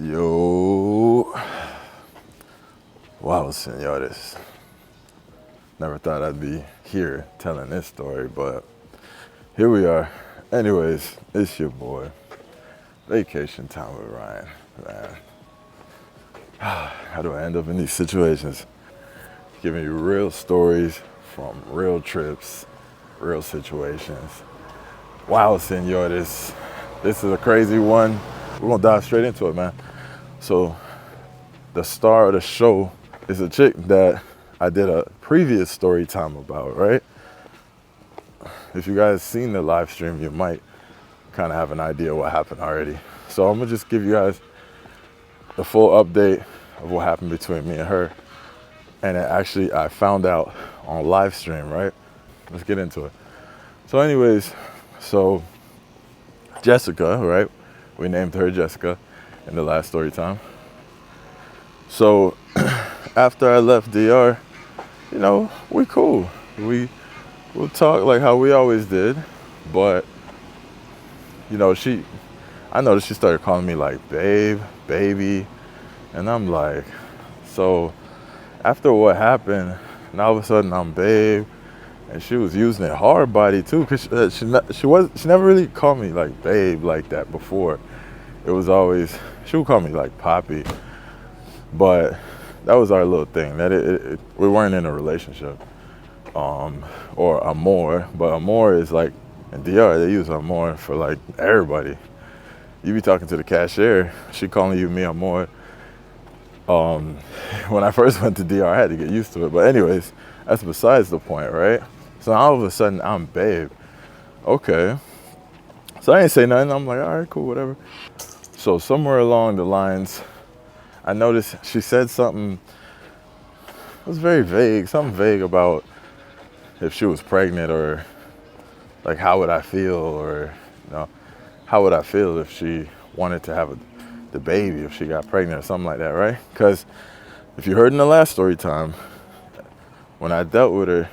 Yo, wow, senores. Never thought I'd be here telling this story, but here we are. Anyways, it's your boy. Vacation time with Ryan. Man, how do I end up in these situations? Giving you real stories from real trips, real situations. Wow, senores. This is a crazy one. We're gonna dive straight into it, man. So, the star of the show is a chick that I did a previous story time about, right? If you guys seen the live stream, you might kind of have an idea what happened already. So I'm gonna just give you guys the full update of what happened between me and her. And actually, I found out on live stream, right? Let's get into it. So anyways, Jessica, right? We named her Jessica in the last story time. So after I left DR, we cool. We'll talk like how we always did, but I noticed she started calling me like babe, baby, and I'm like, so after what happened, now all of a sudden I'm babe, and she was using it hard body too, cause she never really called me like babe like that before. It was always, she would call me like Poppy, but that was our little thing. That we weren't in a relationship, or amor. But amor is like in DR they use amor for like everybody. You be talking to the cashier, she calling you mi amor. When I first went to DR, I had to get used to it. But anyways, that's besides the point, right? So all of a sudden I'm babe. Okay. So I ain't say nothing. I'm like, all right, cool, whatever. So somewhere along the lines, I noticed she said something, it was very vague, something vague about if she was pregnant, or like how would I feel, or how would I feel if she wanted to have the baby, if she got pregnant or something like that, right? Because if you heard in the last story time, when I dealt with her,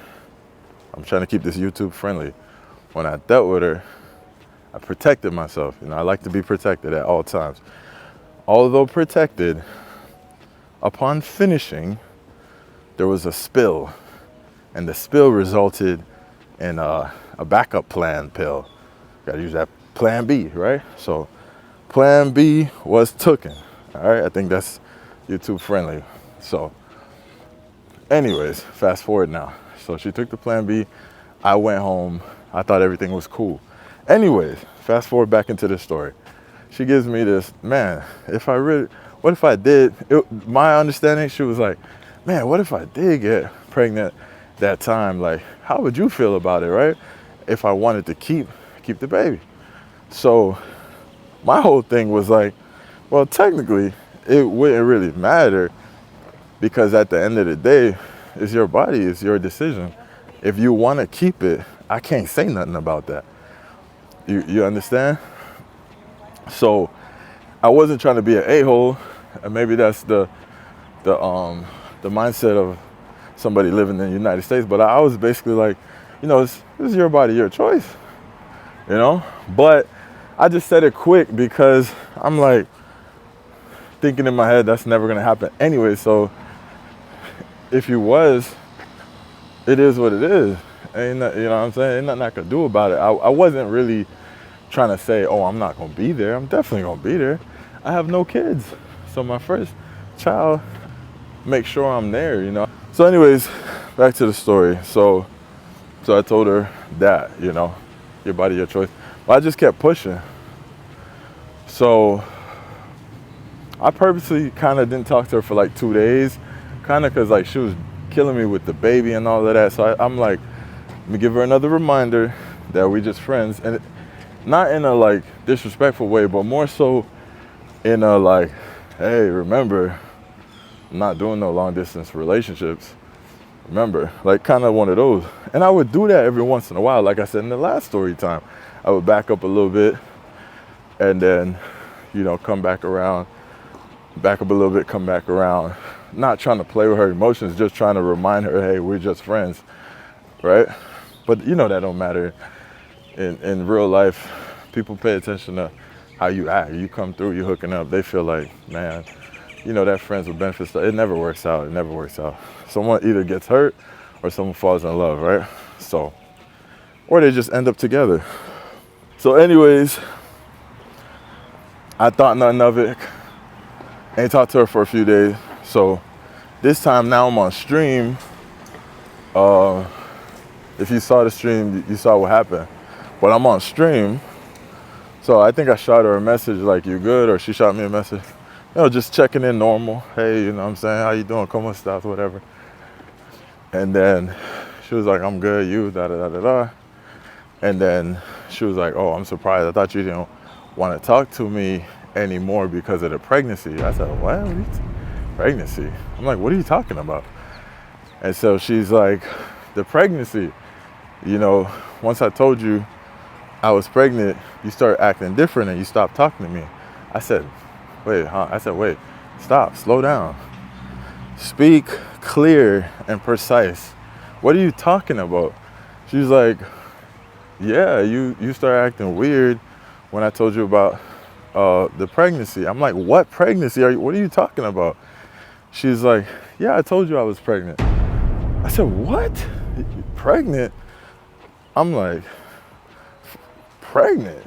I'm trying to keep this YouTube friendly. When I dealt with her, I protected myself. I like to be protected at all times. Although protected, upon finishing, there was a spill, and the spill resulted in a backup plan pill. Got to use that plan B, right? So plan B was tooken. All right, I think that's YouTube friendly. So anyways, fast forward now. So she took the plan B. I went home. I thought everything was cool. Anyways, fast forward back into the story. She gives me this, man, what if I did, my understanding, she was like, man, what if I did get pregnant that time? Like, how would you feel about it, right? If I wanted to keep the baby. So my whole thing was like, well, technically, it wouldn't really matter, because at the end of the day, it's your body, it's your decision. If you want to keep it, I can't say nothing about that. You understand? So I wasn't trying to be an a-hole, and maybe that's the mindset of somebody living in the United States. But I was basically like, this is your body, your choice, But I just said it quick because I'm like thinking in my head that's never gonna happen anyway. So if you was, it is what it is. Ain't not, you know what I'm saying? Ain't nothing I could do about it. I wasn't really trying to say, oh, I'm not gonna be there. I'm definitely gonna be there. I have no kids, so my first child, make sure I'm there, So anyways, back to the story. So I told her that, your body, your choice. But I just kept pushing. So I purposely kind of didn't talk to her for like 2 days, kind of because like she was killing me with the baby and all of that. So I'm like, let me give her another reminder that we just friends, and not in a like disrespectful way, but more so in a like, hey, remember, I'm not doing no long distance relationships. Remember, like kind of one of those. And I would do that every once in a while. Like I said in the last story time, I would back up a little bit and then, come back around, back up a little bit, come back around. Not trying to play with her emotions, just trying to remind her, hey, we're just friends, right? But that don't matter. In real life, people pay attention to how you act. You come through, you hooking up, they feel like, man, you know, that friends with benefits stuff, it never works out. It never works out. Someone either gets hurt or someone falls in love, right? So, or they just end up together. So anyways, I thought nothing of it. Ain't talked to her for a few days. So this time now I'm on stream. If you saw the stream, you saw what happened. But I'm on stream. So I think I shot her a message like, you good? Or she shot me a message. You know, just checking in normal. Hey, you know what I'm saying? How you doing? ¿Cómo estás? Whatever. And then she was like, I'm good. You, da-da-da-da-da. And then she was like, oh, I'm surprised. I thought you didn't want to talk to me anymore because of the pregnancy. I said, what? Pregnancy? I'm like, what are you talking about? And so she's like, the pregnancy. You know, once I told you I was pregnant, you started acting different and you stopped talking to me. I said, wait, huh? I said, wait, stop, slow down. Speak clear and precise. What are you talking about? She was like, yeah, you started acting weird when I told you about the pregnancy. I'm like, what pregnancy? What are you talking about? She's like, yeah, I told you I was pregnant. I said, what? Pregnant? I'm like, pregnant?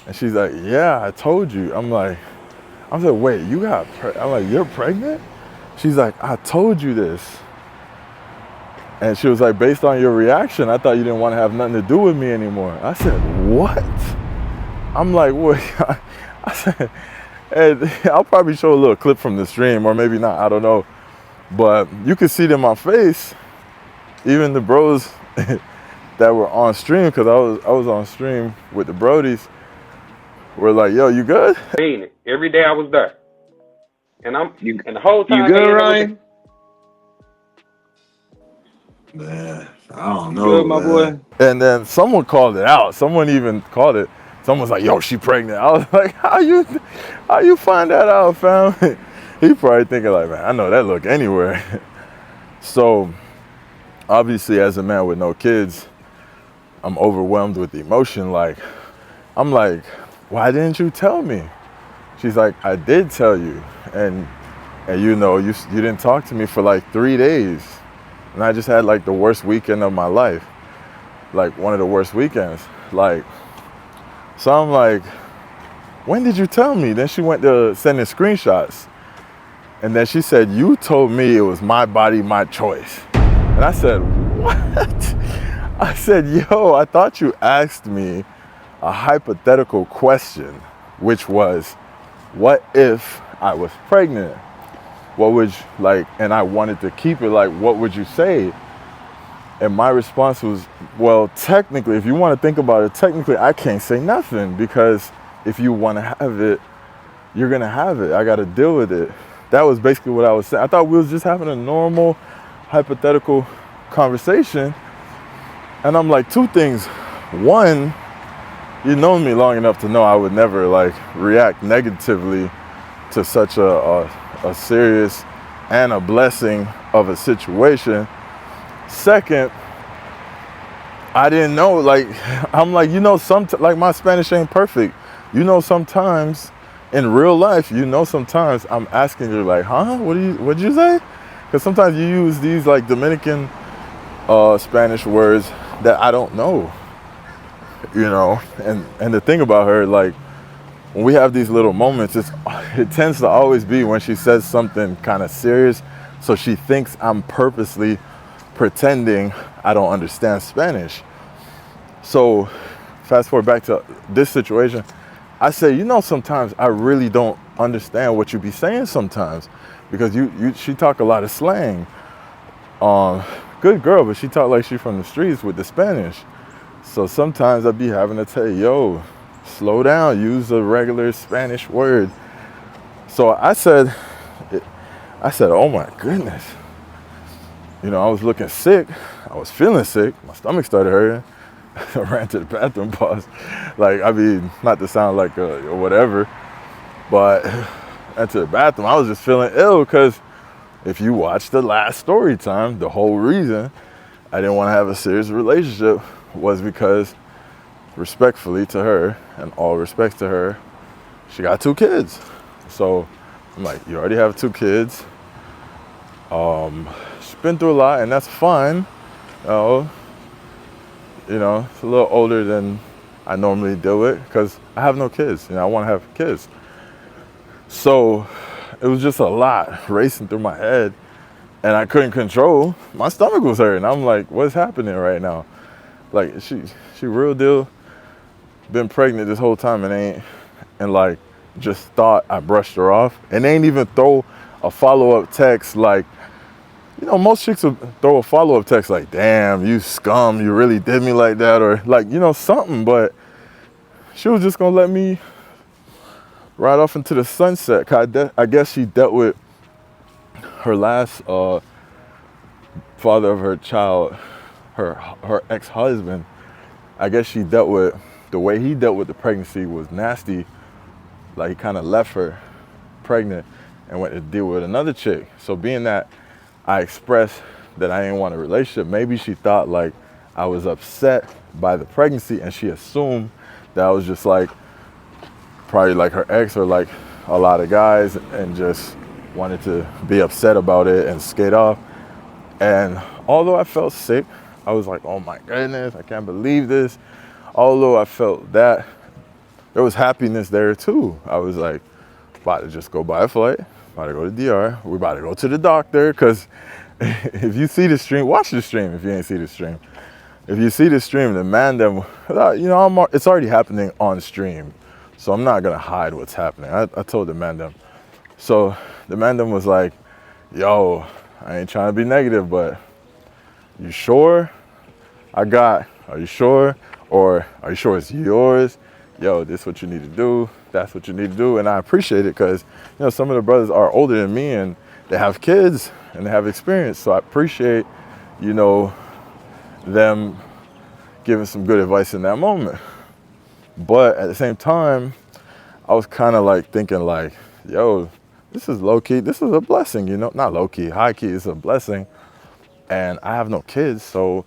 And she's like, yeah, I told you. I'm like, wait, you got I'm like, you're pregnant? She's like, I told you this. And she was like, based on your reaction, I thought you didn't want to have nothing to do with me anymore. I said, what? I'm like, wait. I said, and I'll probably show a little clip from the stream, or maybe not, I don't know. But you could see it in my face, even the bros that were on stream, because I was on stream with the brodies, were like, yo, you good? Every day I was there. And and the whole time you good, Ryan? Man, I don't know, good, my boy. And then someone called it out. Someone even called it. Someone's like, yo, she pregnant. I was like, how you find that out, fam? He probably thinking like, man, I know that look anywhere. So obviously as a man with no kids, I'm overwhelmed with emotion. Like, I'm like, why didn't you tell me? She's like, I did tell you. And you know, you didn't talk to me for like 3 days. And I just had like the worst weekend of my life. Like one of the worst weekends. Like, so I'm like, when did you tell me? Then she went to sending screenshots. And then she said, you told me it was my body, my choice. And I said, what? I said, yo, I thought you asked me a hypothetical question, which was, what if I was pregnant? What would you, like, and I wanted to keep it like, what would you say? And my response was, well, technically, if you want to think about it, technically, I can't say nothing, because if you want to have it, you're going to have it. I got to deal with it. That was basically what I was saying. I thought we was just having a normal, hypothetical conversation. And I'm like, two things. One, you've known me long enough to know I would never like react negatively to such a serious and a blessing of a situation. Second, I didn't know, like, I'm like, you know, like my Spanish ain't perfect. You know, sometimes in real life, you know, sometimes I'm asking you like, huh? What'd you say? Because sometimes you use these like Dominican Spanish words that I don't know, you know? And the thing about her, like, when we have these little moments, it tends to always be when she says something kind of serious. So she thinks I'm purposely pretending I don't understand Spanish. So fast forward back to this situation. I say, you know, sometimes I really don't understand what you be saying sometimes, because she talk a lot of slang. Good girl, but she talk like she from the streets with the Spanish. So sometimes I be having to tell you, yo, slow down, use a regular Spanish word. So I said, oh my goodness. You know, I was looking sick. I was feeling sick. My stomach started hurting. I ran to the bathroom, pause. Like, I mean, not to sound like or whatever, but ran to the bathroom. I was just feeling ill, because if you watch the last Storytime, the whole reason I didn't want to have a serious relationship was because respectfully to her, and all respect to her, she got 2 kids. So I'm like, you already have 2 kids. She's been through a lot, and that's fine. You know, it's a little older than I normally deal with because I have no kids. You know, I want to have kids. So it was just a lot racing through my head, and I couldn't control. My stomach was hurting. I'm like, what's happening right now? Like, she real deal been pregnant this whole time and like just thought I brushed her off, and they ain't even throw a follow-up text like, you know, most chicks will throw a follow-up text like, damn, you scum, you really did me like that, or like, you know, something. But she was just gonna let me ride off into the sunset. 'Cause I guess she dealt with her last father of her child, her ex-husband. I guess she dealt with, the way he dealt with the pregnancy was nasty. Like, he kind of left her pregnant and went to deal with another chick. So being that I expressed that I didn't want a relationship, maybe she thought like I was upset by the pregnancy, and she assumed that I was just like probably like her ex or like a lot of guys, and just wanted to be upset about it and skate off. And although I felt sick, I was like, oh my goodness, I can't believe this. Although I felt that, there was happiness there too. I was like, about to just go buy a flight, about to go to DR, we're about to go to the doctor, because if you see the stream, watch the stream if you ain't see the stream. If you see the stream, the man them, you know, it's already happening on stream, so I'm not gonna hide what's happening. I told the man them. So the man them was like, yo, I ain't trying to be negative, but you sure? Are you sure? Or are you sure it's yours? Yo, this is what you need to do. That's what you need to do. And I appreciate it because, you know, some of the brothers are older than me and they have kids and they have experience. So I appreciate, you know, them giving some good advice in that moment. But at the same time, I was kind of like thinking like, yo, this is low key. This is a blessing, you know, not low key, high key. It's a blessing. And I have no kids. So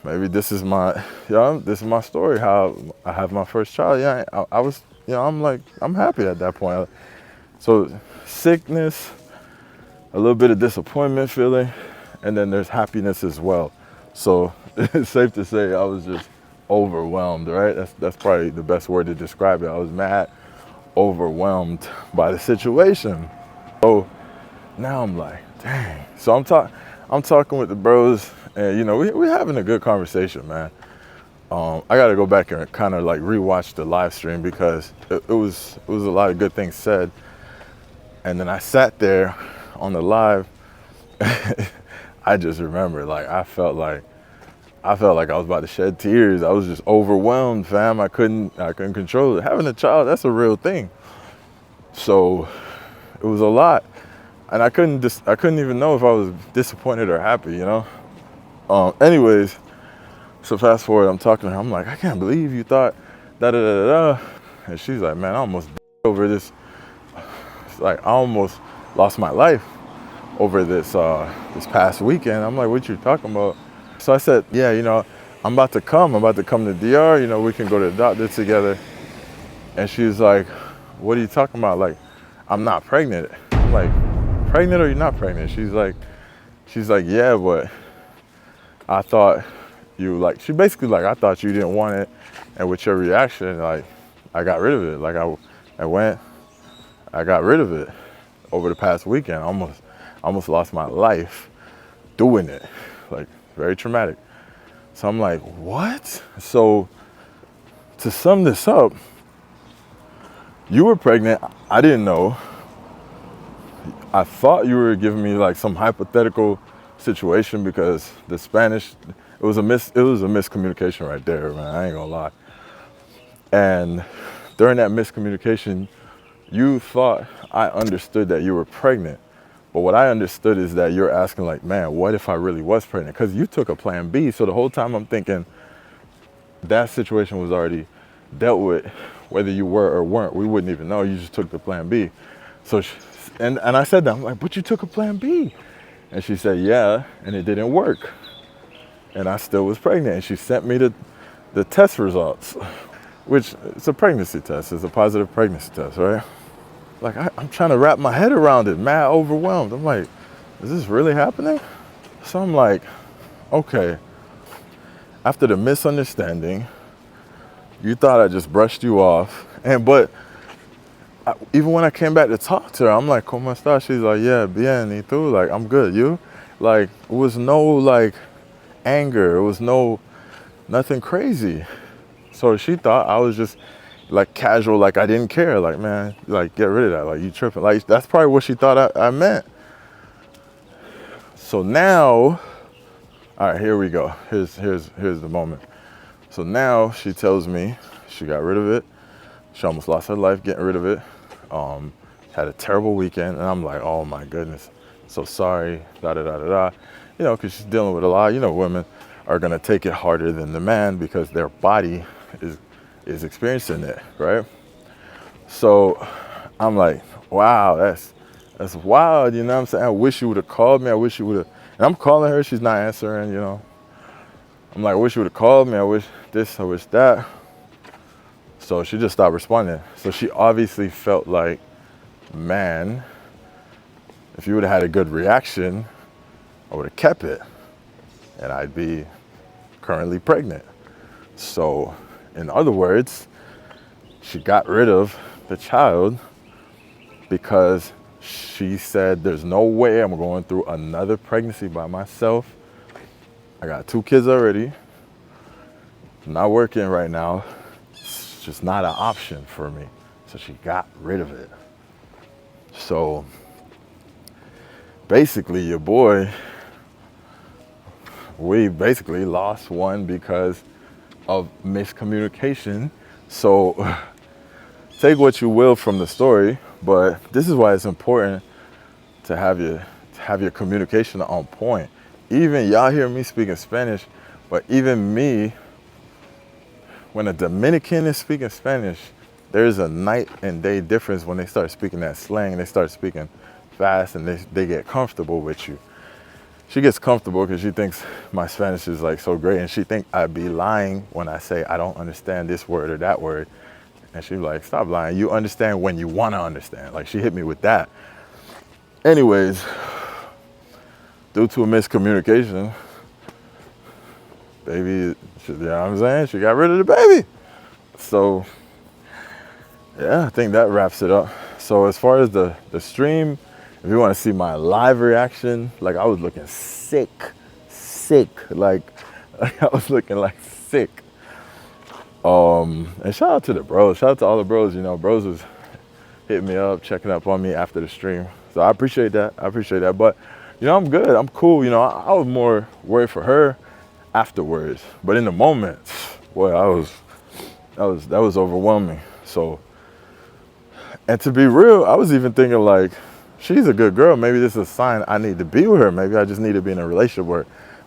maybe this is my, you know, this is my story, how I have my first child. Yeah, I was, you know, I'm like, I'm happy at that point. So sickness, a little bit of disappointment feeling, and then there's happiness as well. So it's safe to say I was just overwhelmed, right? That's probably the best word to describe it. I was mad, overwhelmed by the situation. So now I'm like, dang. So I'm talking with the bros, and you know, we're having a good conversation, man. I got to go back and kind of like rewatch the live stream because it was a lot of good things said. And then I sat there on the live. I just remember, like, I felt like I was about to shed tears. I was just overwhelmed, fam. I couldn't control it. Having a child, that's a real thing. So it was a lot. And I couldn't even know if I was disappointed or happy, you know? Anyways, so fast forward, I'm talking to her. I'm like, I can't believe you thought da-da-da-da-da. And she's like, man, I almost over this. It's like, I almost lost my life over this past weekend. I'm like, what you talking about? So I said, yeah, you know, I'm about to come to DR, you know, we can go to the doctor together. And she's like, what are you talking about? Like, I'm not pregnant. I'm like, pregnant or you're not pregnant? She's like, yeah, but I thought you, like, she basically like, I thought you didn't want it. And with your reaction, like, I got rid of it. Like, I got rid of it over the past weekend. I almost lost my life doing it. Like, very traumatic. So I'm like, what? So to sum this up, you were pregnant. I didn't know. I thought you were giving me like some hypothetical situation because the Spanish, it was a miscommunication right there, man. I ain't gonna lie. And during that miscommunication, you thought I understood that you were pregnant. But what I understood is that you're asking like, man, what if I really was pregnant? Because you took a plan B. So the whole time I'm thinking that situation was already dealt with, whether you were or weren't. We wouldn't even know. You just took the plan B. So, and I said that, I'm like, but you took a plan B. And she said, yeah, and it didn't work. And I still was pregnant. And she sent me the test results, which it's a pregnancy test. It's a positive pregnancy test, right? Like, I'm trying to wrap my head around it, mad overwhelmed. I'm like, is this really happening? So I'm like, okay, after the misunderstanding, you thought I just brushed you off. But even when I came back to talk to her, I'm like, ¿Cómo estás? She's like, yeah, bien, y tú? Like, I'm good, you? Like, it was no, like, anger. It was nothing crazy. So she thought I was just, like, casual, like I didn't care. Like, man, like, get rid of that. Like, you tripping. Like, that's probably what she thought I meant. So now, all right, here we go. Here's the moment. So now she tells me she got rid of it. She almost lost her life getting rid of it. Had a terrible weekend, and I'm like, oh my goodness, so sorry, da da da da da. You know, because she's dealing with a lot. You know, women are gonna take it harder than the man because their body is experiencing it, right? So I'm like, wow, that's wild. You know what I'm saying? I wish you would have called me. I wish you would have. And I'm calling her. She's not answering. You know. I'm like, I wish you would have called me. I wish this. I wish that. So she just stopped responding. So she obviously felt like, man, if you would have had a good reaction, I would have kept it, and I'd be currently pregnant. So, in other words, she got rid of the child because she said, there's no way I'm going through another pregnancy by myself. I got 2 kids already. I'm not working right now. It's just not an option for me. So she got rid of it. So basically, your boy, we basically lost one because of miscommunication. So take what you will from the story, but this is why it's important to have your communication on point. Even y'all hear me speaking Spanish, but even me, when a Dominican is speaking Spanish, there's a night and day difference when they start speaking that slang. They start speaking fast and they get comfortable with you. She gets comfortable because she thinks my Spanish is like so great, and she think I'd be lying when I say I don't understand this word or that word. And she's like, stop lying. You understand when you want to understand. Like, she hit me with that. Anyways, due to a miscommunication, baby, you know what I'm saying? She got rid of the baby. So yeah, I think that wraps it up. So as far as the stream, if you want to see my live reaction, like, I was looking sick, like I was looking like sick. And shout out to the bros, shout out to all the bros. You know, bros was hitting me up, checking up on me after the stream. So I appreciate that. But you know, I'm good. I'm cool. You know, I was more worried for her afterwards. But in the moment, boy, that was overwhelming. So, and to be real, I was even thinking like, she's a good girl. Maybe this is a sign I need to be with her. Maybe I just need to be in a relationship where,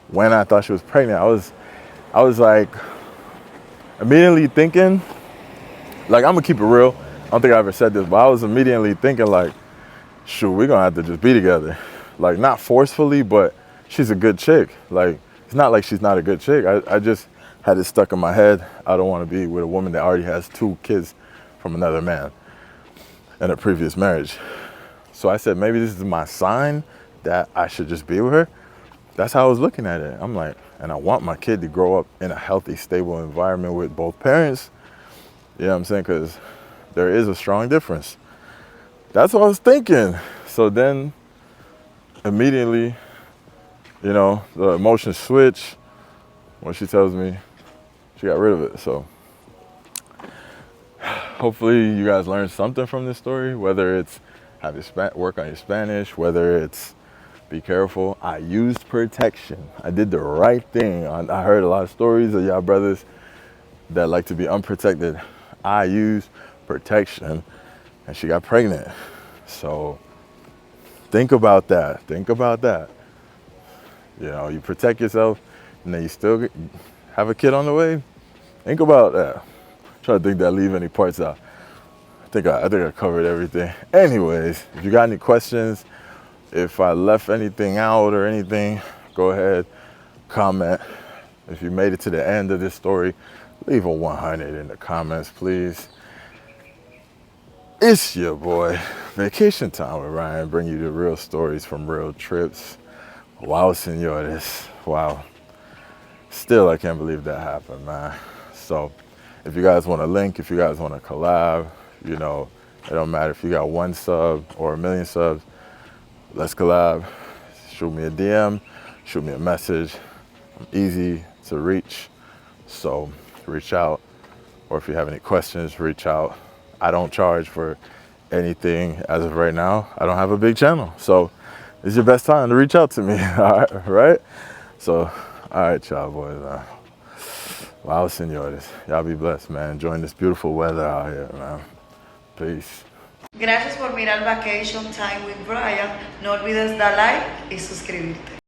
when I thought she was pregnant, I was like immediately thinking, like, I'm gonna keep it real. I don't think I ever said this, but I was immediately thinking like, shoot, we're gonna have to just be together. Like, not forcefully, but she's a good chick. Like, it's not like she's not a good chick. I just had it stuck in my head. I don't want to be with a woman that already has 2 kids from another man in a previous marriage. So I said, maybe this is my sign that I should just be with her. That's how I was looking at it. I'm like, and I want my kid to grow up in a healthy, stable environment with both parents. You know what I'm saying? Because there is a strong difference. That's what I was thinking. So then immediately, you know, the emotions switch when she tells me she got rid of it. So hopefully you guys learned something from this story, whether it's have your work on your Spanish, whether it's be careful. I used protection. I did the right thing. I heard a lot of stories of y'all brothers that like to be unprotected. I used protection, and she got pregnant. So think about that. You know, you protect yourself, and then you still have a kid on the way. Think about that. Try to think that leave any parts out. I think I covered everything. Anyways, if you got any questions, if I left anything out or anything, go ahead, comment. If you made it to the end of this story, leave a 100 in the comments, please. It's your boy, Vacation Time with Ryan, bring you the real stories from real trips. Wow, senores. Wow. Still, I can't believe that happened, man. So, if you guys want a link, if you guys want to collab, you know, it don't matter if you got 1 sub or 1,000,000 subs, let's collab. Shoot me a DM, shoot me a message. I'm easy to reach, so reach out. Or if you have any questions, reach out. I don't charge for anything as of right now. I don't have a big channel, so it's your best time to reach out to me. All right? So, all right, y'all boys. Wow, senores. Y'all be blessed, man. Enjoying this beautiful weather out here, man. Peace. Gracias por mirar Vacation Time with Brian. No olvides dar like y suscribirte.